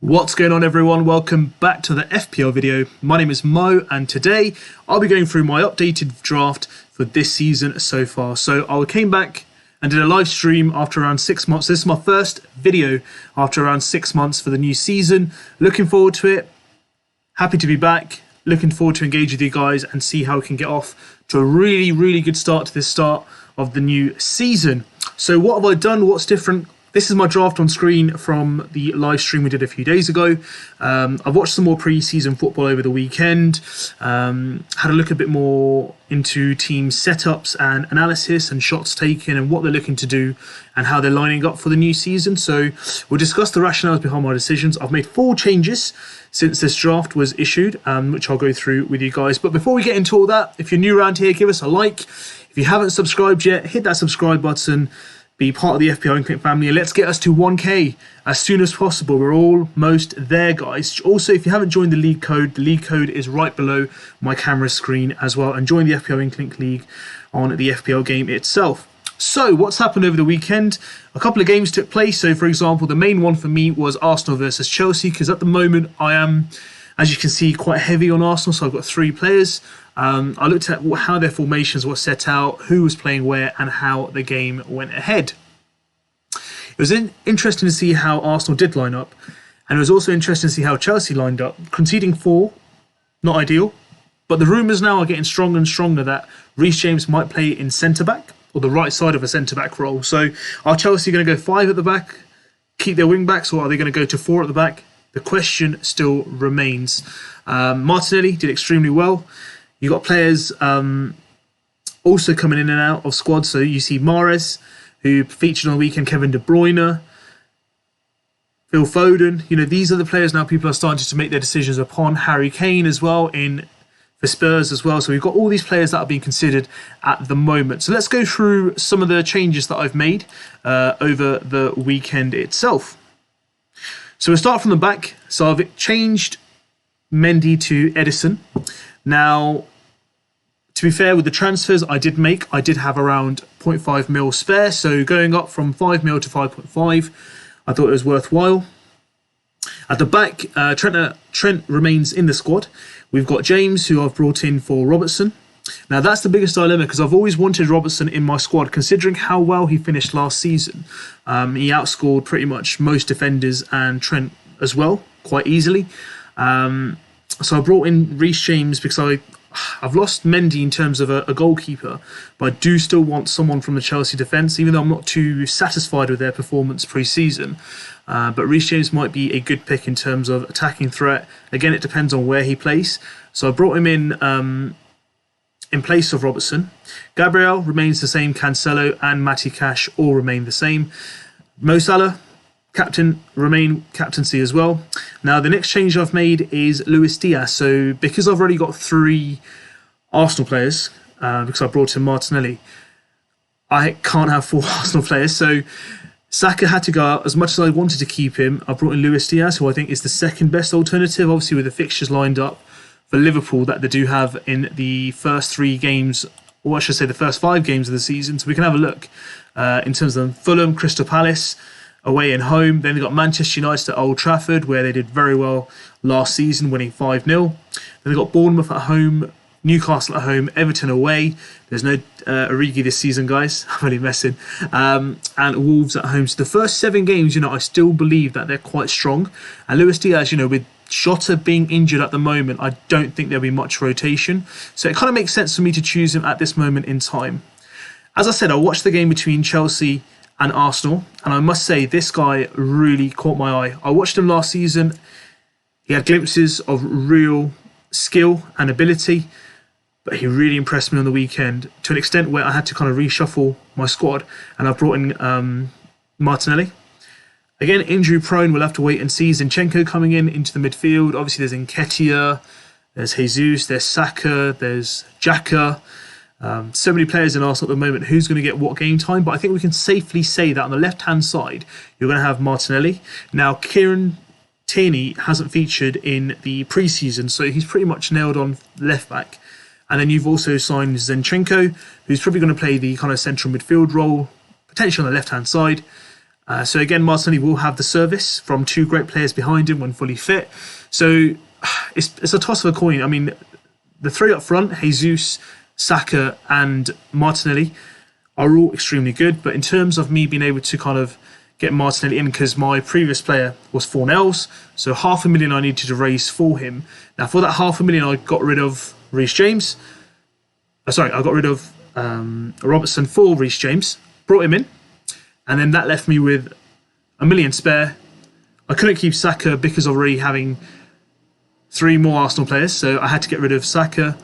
What's going on, everyone? Welcome back to the FPL video. My name is Mo, and today I'll be going through my updated draft for this season so far. So I came back and did a live stream after around 6 months. This is my first video after around 6 months for the new season. Looking forward to it. Happy to be back. Looking forward to engage with you guys and see how we can get off to a really good start to this start of the new season. So what have I done? What's different? This is my draft on screen from the live stream we did a few days ago. I've watched some more pre-season football over the weekend, had a look a bit more into team setups and analysis and shots taken and what they're looking to do and how they're lining up for the new season. So we'll discuss the rationales behind my decisions. I've made 4 changes since this draft was issued, which I'll go through with you guys. But before we get into all that, if you're new around here, give us a like. If you haven't subscribed yet, hit that subscribe button. Be part of the FPL Unclick family, and let's get us to 1k as soon as possible. We're almost there, guys. Also, if you haven't joined the league code is right below my camera screen as well, and join the FPL Unclick League on the FPL game itself. So, what's happened over the weekend? A couple of games took place. So, for example, the main one for me was Arsenal versus Chelsea, because at the moment I am, as you can see, quite heavy on Arsenal. So I've got 3 players. I looked at how their formations were set out, who was playing where, and how the game went ahead. It was interesting to see how Arsenal did line up, and it was also interesting to see how Chelsea lined up. Conceding 4, not ideal, but the rumours now are getting stronger and stronger that Reece James might play in centre-back, or the right side of a centre-back role. So are Chelsea going to go 5 at the back, keep their wing-backs, or are they going to go to 4 at the back? The question still remains. Martinelli did extremely well. You got players also coming in and out of squads. So you see Mahrez, who featured on the weekend, Kevin De Bruyne, Phil Foden. You know, these are the players now people are starting to make their decisions upon. Harry Kane as well for Spurs as well. So we've got all these players that are being considered at the moment. So let's go through some of the changes that I've made over the weekend itself. So we'll start from the back. So I've changed Mendy to Edison. Now, to be fair, with the transfers I did have around 0.5 mil spare. So going up from 5 mil to 5.5, I thought it was worthwhile. At the back, Trent remains in the squad. We've got James, who I've brought in for Robertson. Now, that's the biggest dilemma, because I've always wanted Robertson in my squad, considering how well he finished last season. He outscored pretty much most defenders and Trent as well, quite easily. So I brought in Reece James because I've lost Mendy in terms of a goalkeeper, but I do still want someone from the Chelsea defence, even though I'm not too satisfied with their performance pre-season. But Reece James might be a good pick in terms of attacking threat. Again, it depends on where he plays. So I brought him in place of Robertson. Gabriel remains the same. Cancelo and Matty Cash all remain the same. Mo Salah, captaincy as well. Now, the next change I've made is Luis Diaz. So because I've already got 3 Arsenal players, because I brought in Martinelli, I can't have 4 Arsenal players. So Saka had to go out. As much as I wanted to keep him, I brought in Luis Diaz, who I think is the second best alternative, obviously with the fixtures lined up for Liverpool that they do have in the first 3 games, or I should say the first 5 games of the season. So we can have a look in terms of Fulham, Crystal Palace, away and home. Then they've got Manchester United at Old Trafford, where they did very well last season, winning 5-0. Then they've got Bournemouth at home, Newcastle at home, Everton away. There's no Origi this season, guys. I'm only messing. And Wolves at home. So the first 7 games, I still believe that they're quite strong. And Luis Diaz, with Jota being injured at the moment, I don't think there'll be much rotation. So it kind of makes sense for me to choose him at this moment in time. As I said, I watched the game between Chelsea and Arsenal, and I must say this guy really caught my eye. I watched him last season. He had glimpses of real skill and ability, but he really impressed me on the weekend to an extent where I had to kind of reshuffle my squad, and I brought in Martinelli. Again, injury prone, we'll have to wait and see. Zinchenko coming into the midfield. Obviously there's Nketiah, there's Jesus, there's Saka, there's Xhaka. So many players in Arsenal at the moment. Who's going to get what game time? But I think we can safely say that on the left-hand side, you're going to have Martinelli. Now, Kieran Tierney hasn't featured in the pre-season, so he's pretty much nailed on left-back. And then you've also signed Zinchenko, who's probably going to play the kind of central midfield role, potentially on the left-hand side. So again, Martinelli will have the service from two great players behind him when fully fit. So it's a toss of a coin. I mean, the three up front, Jesus, Saka and Martinelli, are all extremely good. But in terms of me being able to kind of get Martinelli in, because my previous player was Fornells, so $500,000 I needed to raise for him. Now for that $500,000 I got rid of Reece James. I got rid of Robertson for Reece James, brought him in, and then that left me with $1 million spare. I couldn't keep Saka because of already having 3 more Arsenal players, so I had to get rid of Saka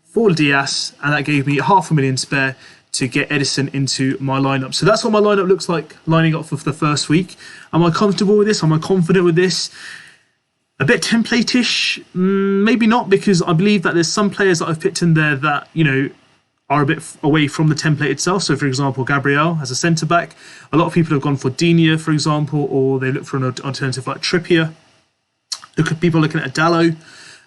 for Diaz, and that gave me $500,000 spare to get Edison into my lineup. So that's what my lineup looks like, lining up for the first week. Am I comfortable with this? Am I confident with this? A bit template-ish? Maybe not, because I believe that there's some players that I've picked in there that, you know, are a bit away from the template itself. So, for example, Gabriel as a centre-back. A lot of people have gone for Digne, for example, or they look for an alternative like Trippier. People looking at Dalot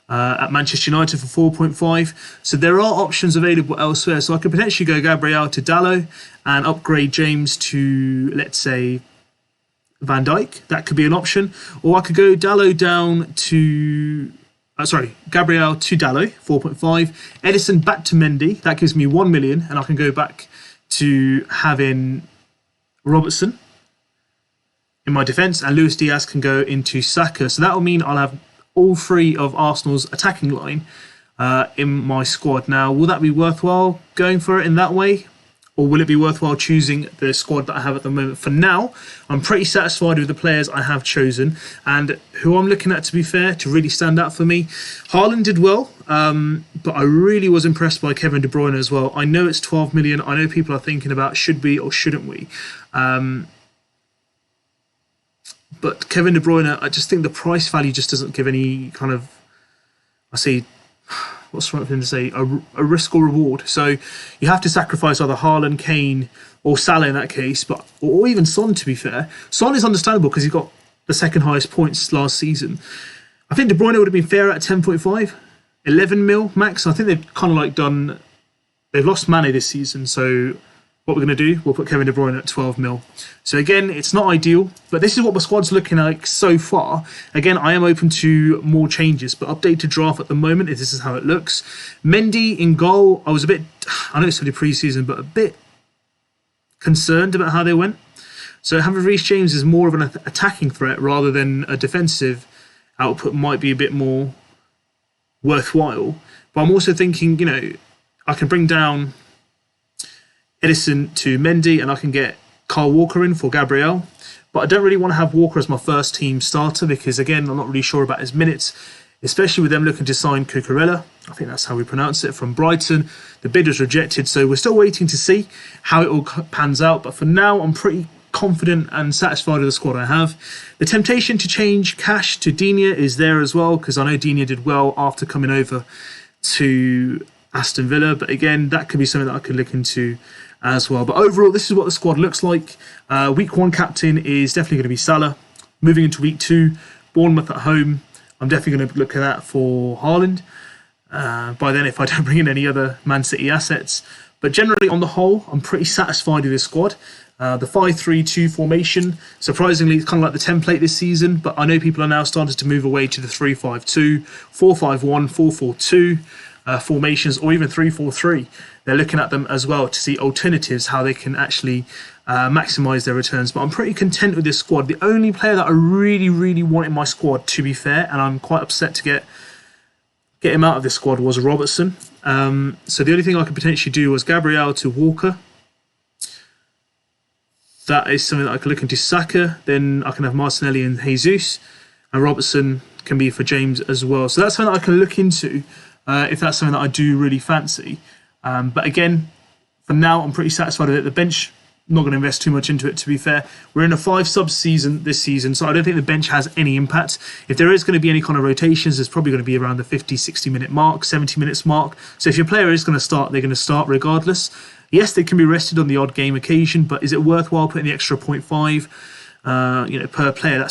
at Manchester United for 4.5. So there are options available elsewhere. So I could potentially go Gabriel to Dalot and upgrade James to, let's say, Van Dijk. That could be an option. Or I could go Dalot down to... Gabriel to Dalot, 4.5. Edison back to Mendy. That gives me 1 million. And I can go back to having Robertson in my defence, and Luis Diaz can go into Saka. So that will mean I'll have all 3 of Arsenal's attacking line in my squad. Now, will that be worthwhile going for it in that way? Or will it be worthwhile choosing the squad that I have at the moment? For now, I'm pretty satisfied with the players I have chosen. And who I'm looking at, to be fair, to really stand out for me, Haaland did well, but I really was impressed by Kevin De Bruyne as well. I know it's 12 million. I know people are thinking about should we or shouldn't we. But Kevin De Bruyne, I just think the price value just doesn't give any kind of, what's the right thing to say, a risk or reward. So you have to sacrifice either Haaland, Kane, or Salah in that case, or even Son, to be fair. Son is understandable because he got the second highest points last season. I think De Bruyne would have been fair at 10.5, 11 mil max. I think they've kind of like they've lost Mane this season, so what we're going to do, we'll put Kevin De Bruyne at 12 mil. So again, it's not ideal, but this is what my squad's looking like so far. Again, I am open to more changes, but updated draft at the moment, this is how it looks. Mendy in goal, I was a bit, I know it's only pre-season, but a bit concerned about how they went. So having Reece James is more of an attacking threat rather than a defensive output might be a bit more worthwhile. But I'm also thinking, you know, I can bring down Edison to Mendy, and I can get Kyle Walker in for Gabriel. But I don't really want to have Walker as my first team starter because, again, I'm not really sure about his minutes, especially with them looking to sign Cucurella. I think that's how we pronounce it, from Brighton. The bid was rejected, so we're still waiting to see how it all pans out. But for now, I'm pretty confident and satisfied with the squad I have. The temptation to change Cash to Digne is there as well, because I know Digne did well after coming over to Aston Villa. But again, that could be something that I could look into as well. But overall, this is what the squad looks like. Week 1 captain is definitely going to be Salah. Moving into week 2, Bournemouth at home. I'm definitely going to look at that for Haaland. By then, if I don't bring in any other Man City assets. But generally, on the whole, I'm pretty satisfied with this squad. The 5-3-2 formation, surprisingly, it's kind of like the template this season, but I know people are now starting to move away to the 3-5-2, 4-5-1, 4-4-2 formations, or even 3-4-3. They're looking at them as well to see alternatives, how they can actually maximise their returns. But I'm pretty content with this squad. The only player that I really, really want in my squad, to be fair, and I'm quite upset to get him out of this squad, was Robertson. So the only thing I could potentially do was Gabriel to Walker. That is something that I could look into. Saka, then I can have Martinelli and Jesus, and Robertson can be for James as well. So that's something that I can look into if that's something that I do really fancy. But again, for now, I'm pretty satisfied with it. The bench, not going to invest too much into it, to be fair. We're in a 5-sub season this season, so I don't think the bench has any impact. If there is going to be any kind of rotations, there's probably going to be around the 50, 60-minute mark, 70 minutes mark. So if your player is going to start, they're going to start regardless. Yes, they can be rested on the odd game occasion, but is it worthwhile putting the extra 0.5 per player?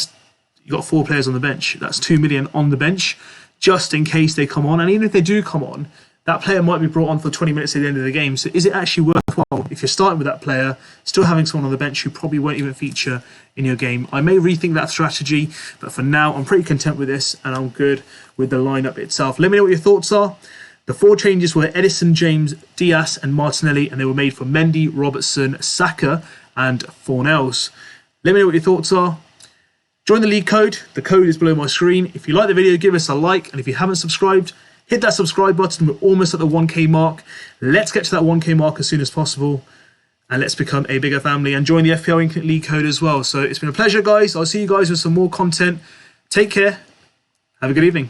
You've got 4 players on the bench. That's 2 million on the bench, just in case they come on. And even if they do come on, that player might be brought on for 20 minutes at the end of the game. So is it actually worthwhile if you're starting with that player, still having someone on the bench who probably won't even feature in your game? I may rethink that strategy, but for now, I'm pretty content with this and I'm good with the lineup itself. Let me know what your thoughts are. The 4 changes were Edison, James, Diaz and Martinelli, and they were made for Mendy, Robertson, Saka and Fornells. Let me know what your thoughts are. Join the league code. The code is below my screen. If you like the video, give us a like. And if you haven't subscribed, hit that subscribe button. We're almost at the 1K mark. Let's get to that 1K mark as soon as possible. And let's become a bigger family and join the FPL Infinite League code as well. So it's been a pleasure, guys. I'll see you guys with some more content. Take care. Have a good evening.